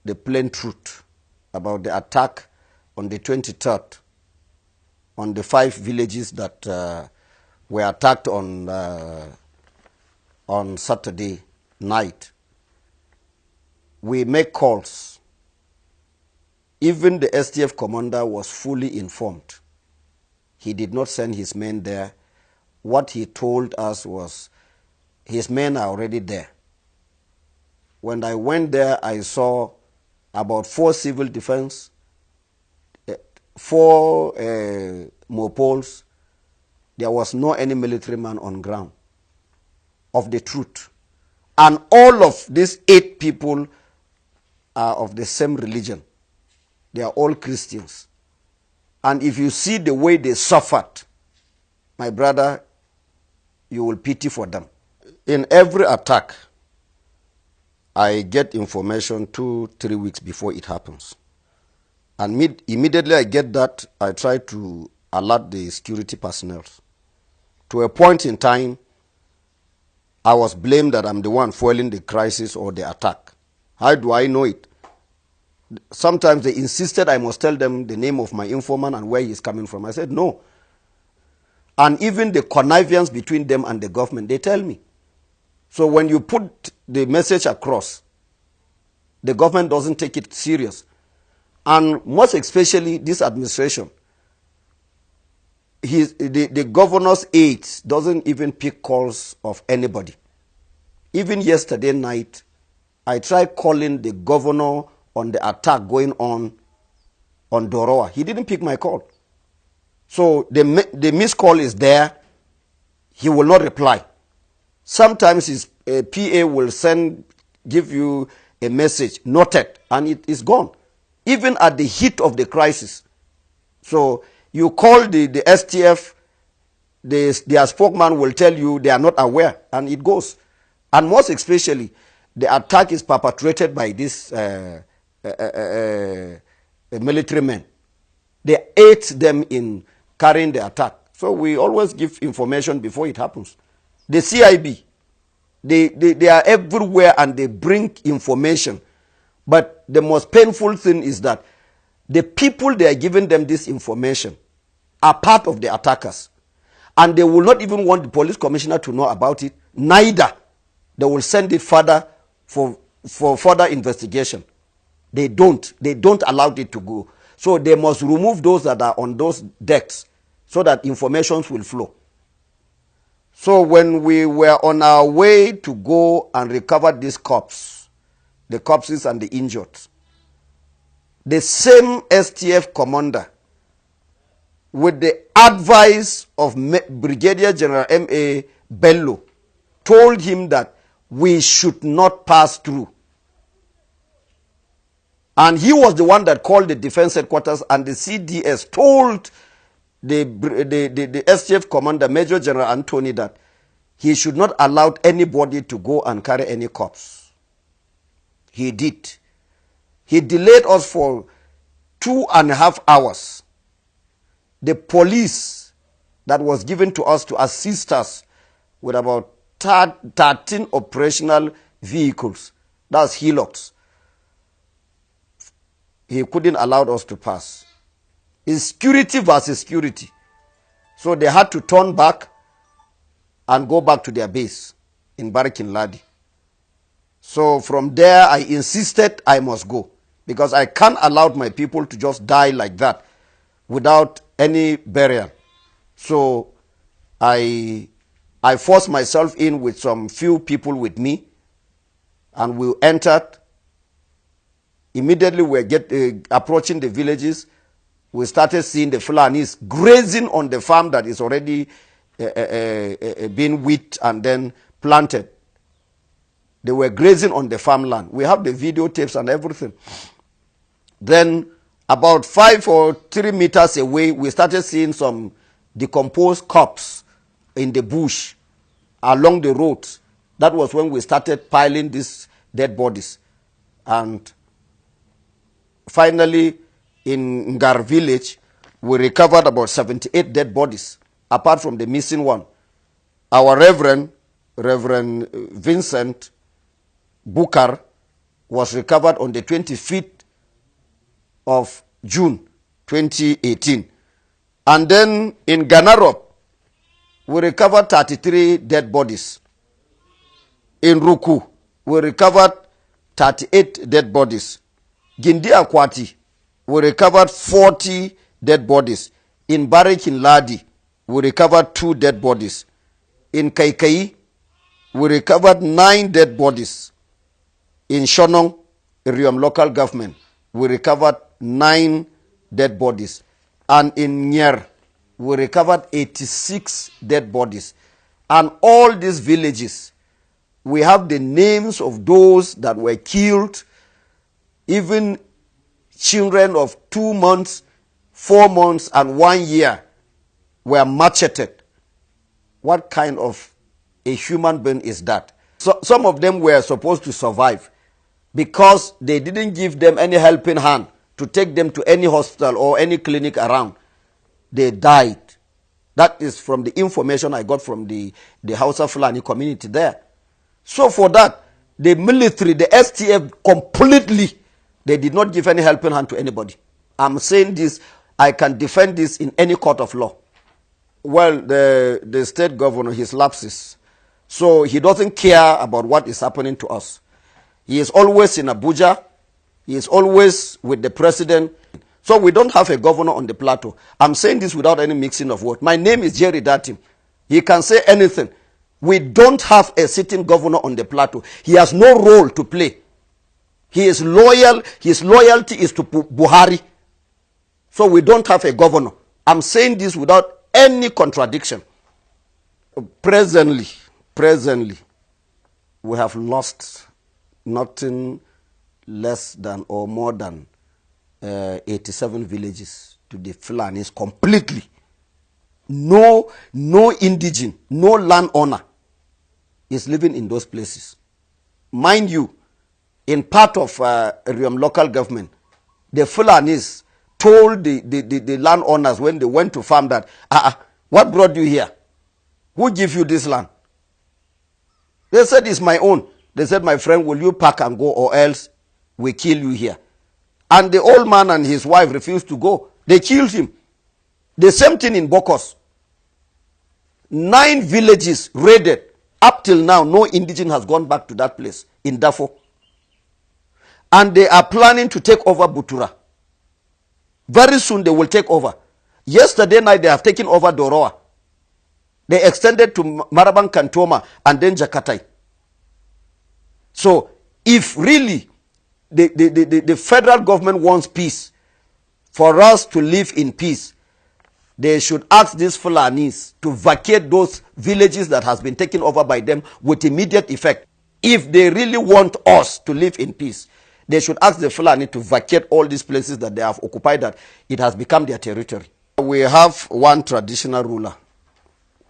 the plain truth about the attack on the 23rd on the 5 villages that were attacked on Saturday night. We make calls. Even the STF commander was fully informed. He did not send his men there. What he told us was his men are already there. When I went there, I saw about 4 civil defense, 4 mopols. There was no any military man on ground of the truth. And all of these 8 people are of the same religion. They are all Christians. And if you see the way they suffered, my brother, you will pity for them. In every attack, I get information 2-3 weeks before it happens. And immediately I get that, I try to alert the security personnel. To a point in time, I was blamed that I'm the one fueling the crisis or the attack. How do I know it? Sometimes they insisted I must tell them the name of my informant and where he's coming from. I said, no. And even the connivance between them and the government, they tell me. So when you put the message across, the government doesn't take it serious. And most especially this administration, the governor's aides doesn't even pick calls of anybody. Even yesterday night, I tried calling the governor on the attack going on Doroa. He didn't pick my call. So the missed call is there. He will not reply. Sometimes his PA will give you a message, noted, and it is gone. Even at the heat of the crisis. So you call the STF, their spokesman will tell you they are not aware, and it goes. And most especially, the attack is perpetrated by these military men. They aid them in carrying the attack. So we always give information before it happens. The CIB, they are everywhere and they bring information. But the most painful thing is that the people they are giving them this information are part of the attackers. And they will not even want the police commissioner to know about it. Neither. They will send it further for further investigation. They don't allow it to go. So they must remove those that are on those decks so that information will flow. So when we were on our way to go and recover these corpses, the corpses and the injured, the same STF commander, with the advice of Brigadier General M.A. Bello, told him that we should not pass through. And he was the one that called the defense headquarters, and the CDS told the STF commander, Major General Anthony, that he should not allow anybody to go and carry any corpse. He did. He delayed us for 2.5 hours. The police that was given to us to assist us with about 13 operational vehicles, that's Hilux, he couldn't allow us to pass. It's security versus security. So they had to turn back and go back to their base in Barikin Ladi. So from there, I insisted I must go because I can't allow my people to just die like that without any burial. So I forced myself in with some few people with me, and we entered. Immediately we approaching the villages, we started seeing the Fulanis grazing on the farm that is already being wheat and then planted. They were grazing on the farmland. We have the videotapes and everything. Then about 5 or 3 meters away, we started seeing some decomposed corpses in the bush along the roads. That was when we started piling these dead bodies. And finally, in Ngar village, we recovered about 78 dead bodies, apart from the missing one. Our Reverend Vincent Bukar, was recovered on the 25th of June 2018. And then in Ganarop, we recovered 33 dead bodies. In Ruku, we recovered 38 dead bodies. Gindi Akwati, we recovered 40 dead bodies. In Barik in Ladi, we recovered 2 dead bodies. In Kaikai, we recovered 9 dead bodies. In Shonong, Iriam local government, we recovered 9 dead bodies. And in Nyer, we recovered 86 dead bodies. And all these villages, we have the names of those that were killed, even children of 2 months, 4 months, and 1 year were macheted. What kind of a human being is that? So some of them were supposed to survive because they didn't give them any helping hand to take them to any hospital or any clinic around. They died. That is from the information I got from the Hausa Fulani community there. So for that, the military, the STF completely, they did not give any helping hand to anybody. I'm saying this, I can defend this in any court of law. Well, the state governor, his lapses. So he doesn't care about what is happening to us. He is always in Abuja. He is always with the president. So we don't have a governor on the plateau. I'm saying this without any mixing of words. My name is Jerry Datim. He can say anything. We don't have a sitting governor on the plateau. He has no role to play. He is loyal. His loyalty is to Buhari. So we don't have a governor. I'm saying this without any contradiction. Presently, we have lost nothing less than or more than 87 villages to the Fulanis completely. No indigene, no landowner is living in those places. Mind you, in part of Iriam local government, the Fulanis told the landowners when they went to farm that, what brought you here? Who gave you this land? They said, it's my own. They said, my friend, will you pack and go or else we kill you here? And the old man and his wife refused to go. They killed him. The same thing in Bokos. 9 villages raided. Up till now, no indigene has gone back to that place in Darfur. And they are planning to take over Butura. Very soon they will take over. Yesterday night they have taken over Doroa. They extended to Marabang Kantoma and then Jakatai. So if really the federal government wants peace, for us to live in peace, they should ask these Fulanis to vacate those villages that has been taken over by them with immediate effect. If they really want us to live in peace, they should ask the Fulani to vacate all these places that they have occupied, that it has become their territory. We have one traditional ruler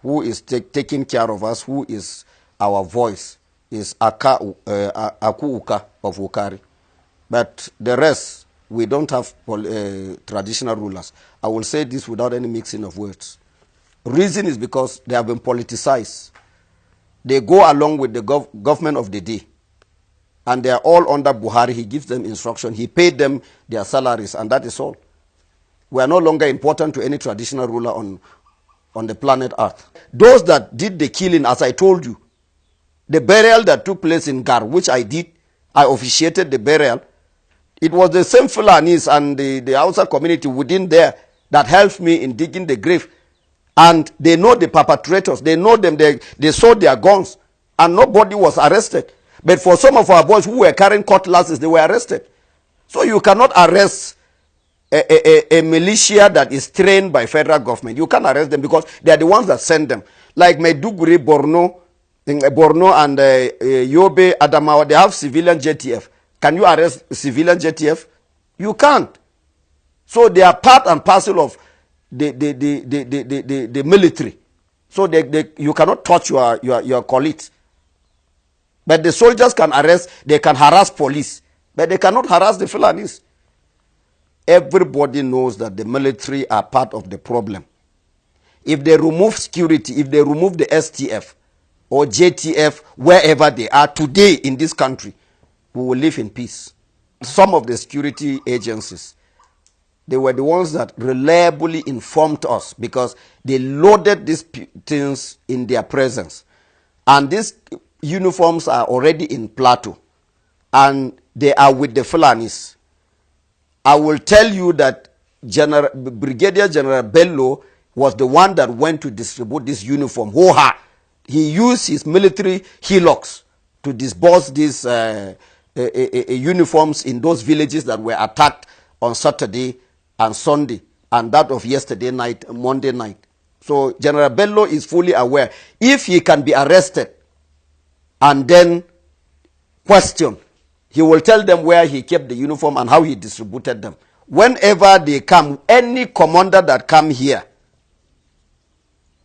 who is taking care of us, who is our voice, is Aku Uka of Ukari. But the rest, we don't have traditional rulers. I will say this without any mixing of words. Reason is because they have been politicized. They go along with the government of the day. And they are all under Buhari. He gives them instruction. He paid them their salaries, and that is all. We are no longer important to any traditional ruler on the planet Earth. Those that did the killing, as I told you, the burial that took place in Gar, which I did, I officiated the burial. It was the same Fulanis and the Hausa community within there that helped me in digging the grave. And they know the perpetrators. They know them. They saw their guns. And nobody was arrested. But for some of our boys who were carrying cutlasses, they were arrested. So you cannot arrest a militia that is trained by federal government. You can't arrest them because they are the ones that send them. Like Maiduguri, Borno and Yobe, Adamawa, they have civilian JTF. Can you arrest civilian JTF? You can't. So they are part and parcel of the military. So you cannot touch your colleagues. But the soldiers can arrest, they can harass police, but they cannot harass the Fulanis. Everybody knows that the military are part of the problem. If they remove security, if they remove the STF or JTF, wherever they are today in this country, we will live in peace. Some of the security agencies, they were the ones that reliably informed us because they loaded these things in their presence. And these uniforms are already in Plateau. And they are with the Fulanis. I will tell you that Brigadier General Bello was the one that went to distribute this uniform. He used his military hillocks to disburse these uniforms in those villages that were attacked on Saturday and Sunday, and that of yesterday night, Monday night. So General Bello is fully aware. If he can be arrested and then questioned, he will tell them where he kept the uniform and how he distributed them. Whenever they come, any commander that come here,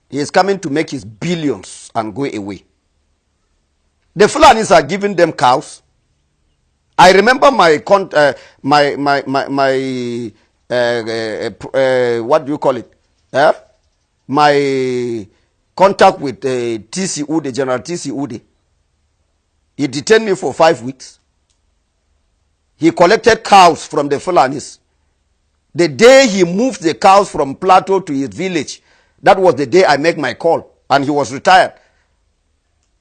he is coming to make his billions and go away. The Fulanis are giving them cows. I remember what do you call it? My contact with TC Ude, General TC Ude. He detained me for 5 weeks. He collected cows from the Fulanis. The day he moved the cows from Plateau to his village, that was the day I made my call, and he was retired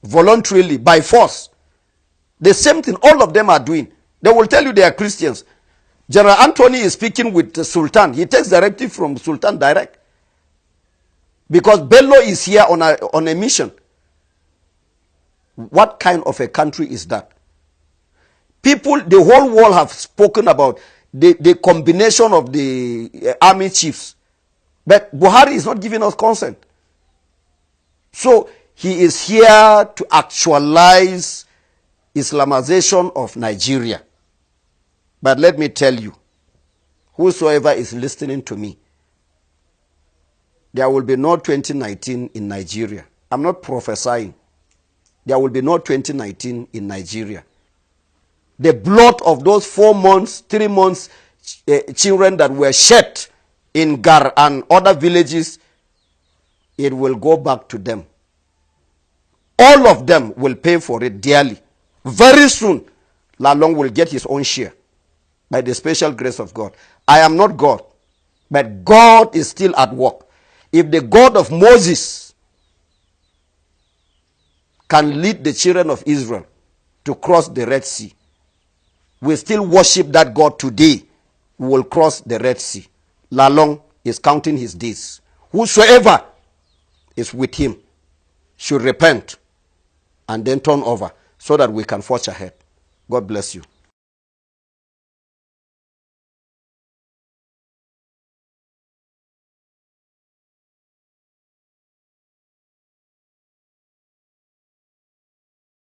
voluntarily by force. The same thing all of them are doing. They will tell you they are Christians. General Anthony is speaking with the Sultan. He takes directive from Sultan direct. Because Bello is here on a mission. What kind of a country is that? People, the whole world have spoken about the combination of the army chiefs. But Buhari is not giving us consent. So he is here to actualize Islamization of Nigeria. But let me tell you, whosoever is listening to me, there will be no 2019 in Nigeria. I'm not prophesying. There will be no 2019 in Nigeria. The blood of those 4 months, 3 months children that were shed in Gar and other villages, it will go back to them. All of them will pay for it dearly. Very soon, Lalong will get his own share by the special grace of God. I am not God, but God is still at work. If the God of Moses can lead the children of Israel to cross the Red Sea, we still worship that God today. We will cross the Red Sea. Lalong is counting his days. Whosoever is with him should repent and then turn over so that we can forge ahead. God bless you.